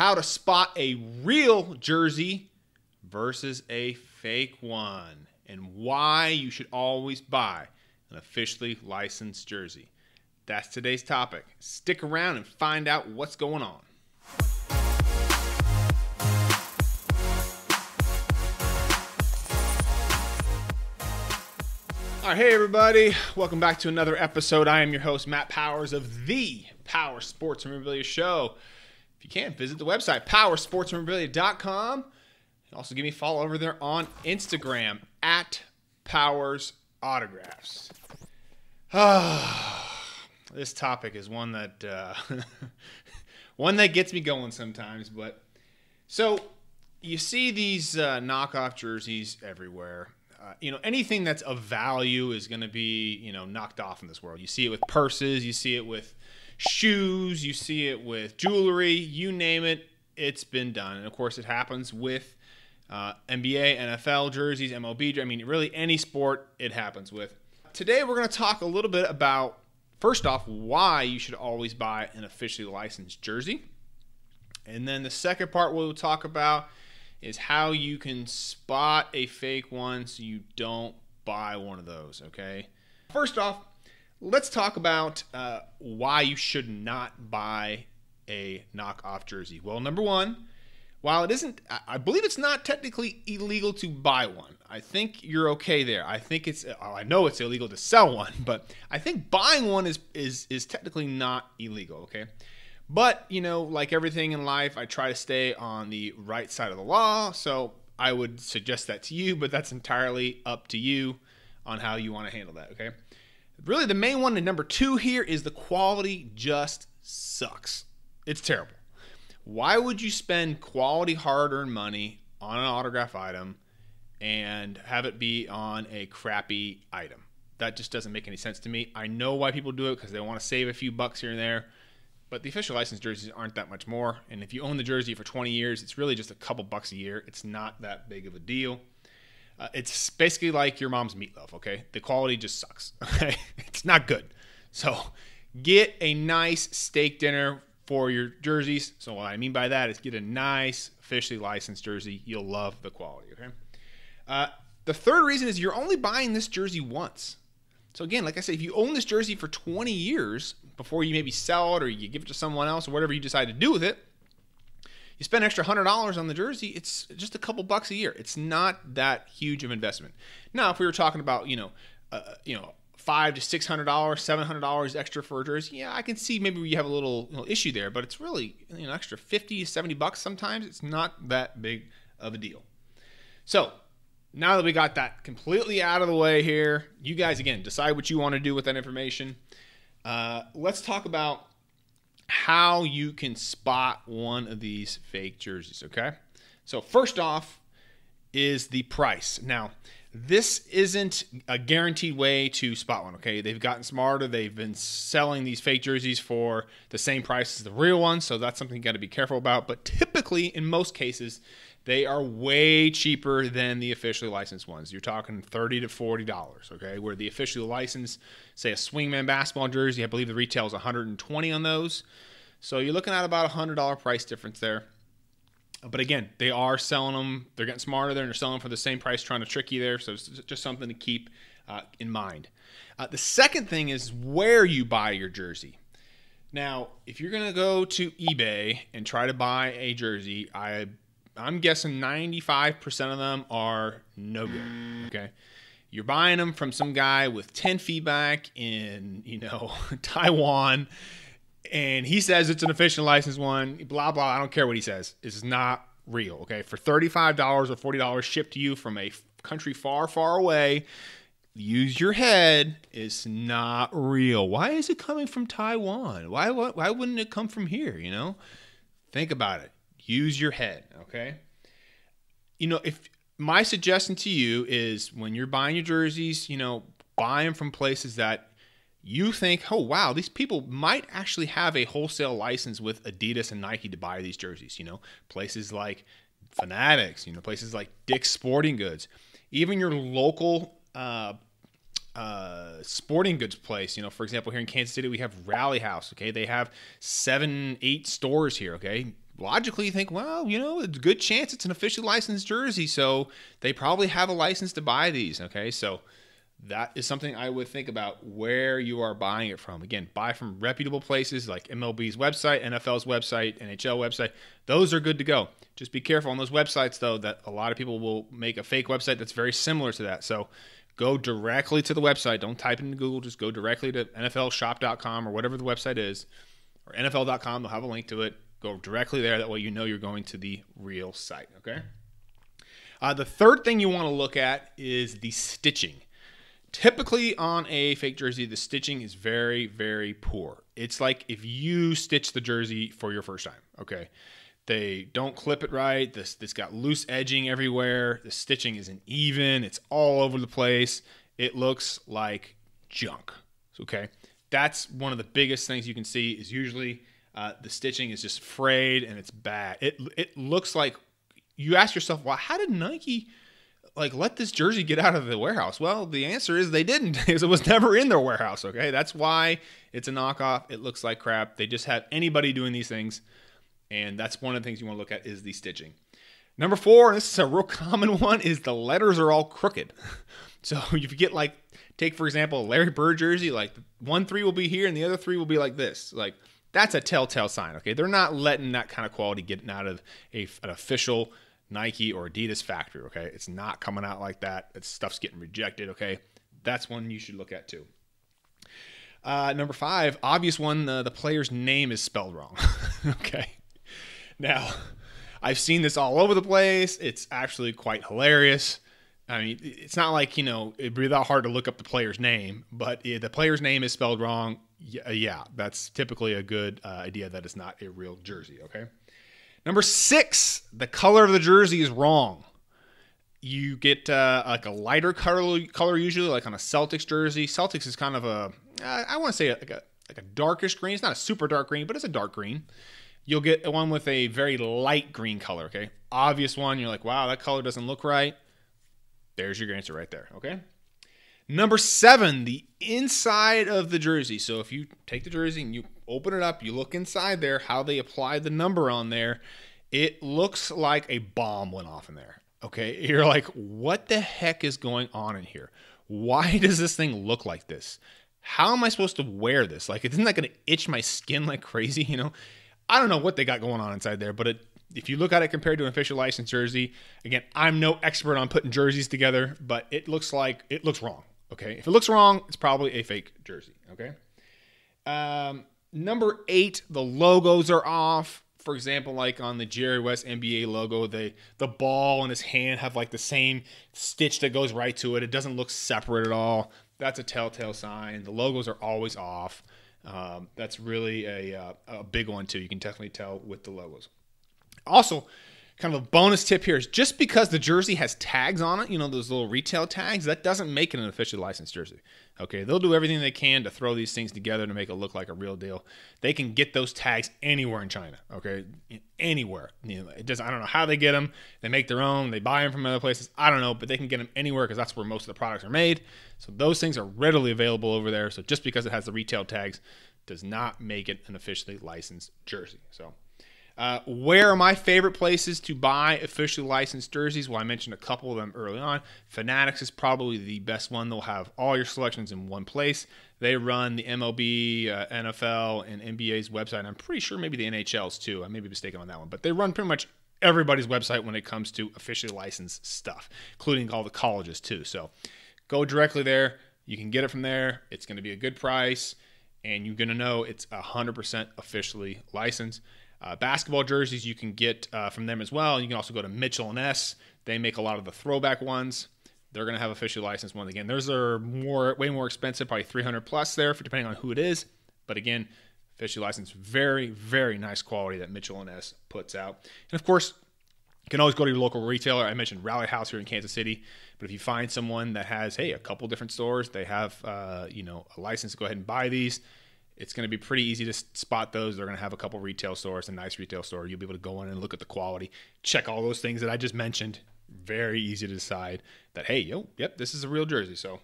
how to spot a real jersey versus a fake one, and why you should always buy an officially licensed jersey. That's today's topic. Stick around and find out what's going on. All right, hey everybody. Welcome back to another episode. I am your host, Matt Powers of the Power Sports Memorabilia Show. If you can, visit the website, powersportsmemorabilia.com. And also give me a follow over there on Instagram, @PowersAutographs. This topic is one that one that gets me going sometimes. But so you see these knockoff jerseys everywhere. Anything that's of value is going to be, knocked off in this world. You see it with purses, you see it with shoes, you see it with jewelry, you name it, it's been done. And of course, it happens with NBA, NFL jerseys, MLB. I mean, really any sport it happens with. Today, we're going to talk a little bit about, first off, why you should always buy an officially licensed jersey. And then the second part we'll talk about is how you can spot a fake one so you don't buy one of those, okay? First off, let's talk about why you should not buy a knockoff jersey. Well, number one, while it isn't, I believe it's not technically illegal to buy one. I think you're okay there. I know it's illegal to sell one, but I think buying one is technically not illegal, okay? But, like everything in life, I try to stay on the right side of the law, so I would suggest that to you, but that's entirely up to you on how you want to handle that, okay? Really, the main one and number two here is the quality just sucks. It's terrible. Why would you spend quality, hard-earned money on an autograph item and have it be on a crappy item? That just doesn't make any sense to me. I know why people do it, because they want to save a few bucks here and there. But the official licensed jerseys aren't that much more. And if you own the jersey for 20 years, it's really just a couple bucks a year. It's not that big of a deal. It's basically like your mom's meatloaf, okay? The quality just sucks, okay? It's not good. So get a nice steak dinner for your jerseys. So what I mean by that is get a nice officially licensed jersey. You'll love the quality, okay? The third reason is you're only buying this jersey once. So again, like I said, if you own this jersey for 20 years before you maybe sell it or you give it to someone else or whatever you decide to do with it, you spend an extra $100 on the jersey, it's just a couple bucks a year. It's not that huge of an investment. Now, if we were talking about, $500 to $600, $700 extra for a jersey, yeah, I can see maybe you have a little issue there, but it's really extra $50 to $70 sometimes. It's not that big of a deal. So now that we got that completely out of the way here, you guys, again, decide what you want to do with that information. Let's talk about how you can spot one of these fake jerseys, okay? So first off is the price. Now, this isn't a guaranteed way to spot one, okay? They've gotten smarter. They've been selling these fake jerseys for the same price as the real ones, so that's something you got to be careful about. But typically, in most cases, they are way cheaper than the officially licensed ones. You're talking $30 to $40, okay? Where the officially licensed, say a Swingman basketball jersey, I believe the retail is $120 on those. So you're looking at about a $100 price difference there. But again, they are selling them. They're getting smarter there, and they're selling them for the same price, trying to trick you there. So it's just something to keep in mind. The second thing is where you buy your jersey. Now, if you're going to go to eBay and try to buy a jersey, I'm guessing 95% of them are no good, okay? You're buying them from some guy with 10 feet back in, Taiwan, and he says it's an official licensed one, blah, blah. I don't care what he says. It's not real, okay? For $35 or $40 shipped to you from a country far, far away, use your head. It's not real. Why is it coming from Taiwan? Why wouldn't it come from here, Think about it. Use your head, okay? If my suggestion to you is when you're buying your jerseys, buy them from places that you think, oh, wow, these people might actually have a wholesale license with Adidas and Nike to buy these jerseys, places like Fanatics, places like Dick's Sporting Goods, even your local sporting goods place. For example, here in Kansas City, we have Rally House, okay? They have 7, 8 stores here, okay? logically you think, well, it's a good chance it's an officially licensed jersey, so they probably have a license to buy these, okay? So that is something I would think about where you are buying it from. Again, buy from reputable places like MLB's website, NFL's website, NHL website. Those are good to go. Just be careful on those websites, though, that a lot of people will make a fake website that's very similar to that. So go directly to the website. Don't type it into Google. Just go directly to NFLshop.com or whatever the website is, or NFL.com. They'll have a link to it. Go directly there. That way you know you're going to the real site, okay? The third thing you want to look at is the stitching. Typically on a fake jersey, the stitching is very, very poor. It's like if you stitch the jersey for your first time, okay? They don't clip it right. This got loose edging everywhere. The stitching isn't even. It's all over the place. It looks like junk, okay? That's one of the biggest things you can see is usually the stitching is just frayed and it's bad. It looks like you ask yourself, well, how did Nike let this jersey get out of the warehouse? Well, the answer is they didn't, because it was never in their warehouse, okay? That's why it's a knockoff. It looks like crap. They just have anybody doing these things, and that's one of the things you want to look at is the stitching. Number 4, and this is a real common one, is the letters are all crooked. So if you get take for example, a Larry Bird jersey, like 1 3 will be here and the other 3 will be like this. That's a telltale sign, okay? They're not letting that kind of quality get out of an official Nike or Adidas factory, okay? It's not coming out like that. That stuff's getting rejected, okay? That's one you should look at too. Number 5, obvious one, the player's name is spelled wrong, okay? Now, I've seen this all over the place. It's actually quite hilarious. I mean, it's not like, it'd be that hard to look up the player's name, but the player's name is spelled wrong. Yeah, that's typically a good idea that it's not a real jersey, okay? Number 6, the color of the jersey is wrong. You get a lighter color usually, like on a Celtics jersey. Celtics is kind of I want to say like a darkish green. It's not a super dark green, but it's a dark green. You'll get one with a very light green color, okay? Obvious one. You're like, wow, that color doesn't look right. There's your answer right there, okay? Number 7, the inside of the jersey. So if you take the jersey and you open it up, you look inside there, how they applied the number on there, it looks like a bomb went off in there, okay? You're like, what the heck is going on in here? Why does this thing look like this? How am I supposed to wear this? Isn't that going to itch my skin like crazy, I don't know what they got going on inside there, but if you look at it compared to an official licensed jersey, again, I'm no expert on putting jerseys together, but it looks wrong. Okay, if it looks wrong, it's probably a fake jersey, okay? Number 8, the logos are off. For example, like on the Jerry West NBA logo, the ball and his hand have the same stitch that goes right to it. It doesn't look separate at all. That's a telltale sign. The logos are always off. That's really a big one too. You can definitely tell with the logos. Also, kind of a bonus tip here is just because the jersey has tags on it, those little retail tags, that doesn't make it an officially licensed jersey. Okay, they'll do everything they can to throw these things together to make it look like a real deal. They can get those tags anywhere in China, okay? Anywhere. I don't know how they get them. They make their own. They buy them from other places. I don't know, but they can get them anywhere because that's where most of the products are made. So those things are readily available over there. So just because it has the retail tags does not make it an officially licensed jersey. So where are my favorite places to buy officially licensed jerseys? Well, I mentioned a couple of them early on. Fanatics is probably the best one. They'll have all your selections in one place. They run the MLB, NFL, and NBA's website. I'm pretty sure maybe the NHL's too. I may be mistaken on that one. But they run pretty much everybody's website when it comes to officially licensed stuff, including all the colleges too. So go directly there. You can get it from there. It's going to be a good price, and you're going to know it's 100% officially licensed. Basketball jerseys you can get from them as well. You can also go to Mitchell & S. They make a lot of the throwback ones. They're going to have officially licensed ones. Again, those are way more expensive, probably $300 plus there, depending on who it is. But again, officially licensed, very, very nice quality that Mitchell & S puts out. And of course, you can always go to your local retailer. I mentioned Rally House here in Kansas City. But if you find someone that has, a couple different stores, they have, a license to go ahead and buy these. It's going to be pretty easy to spot those. They're going to have a couple retail stores, a nice retail store. You'll be able to go in and look at the quality, check all those things that I just mentioned. Very easy to decide that, yep, this is a real jersey. So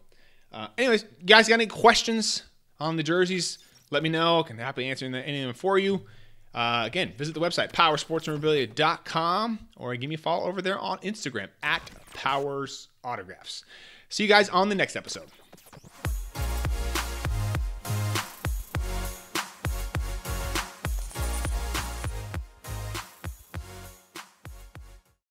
anyways, guys, got any questions on the jerseys? Let me know. I can happily answer any of them for you. Again, visit the website, powersportsmemorabilia.com, or give me a follow over there on Instagram, @PowersAutographs. See you guys on the next episode.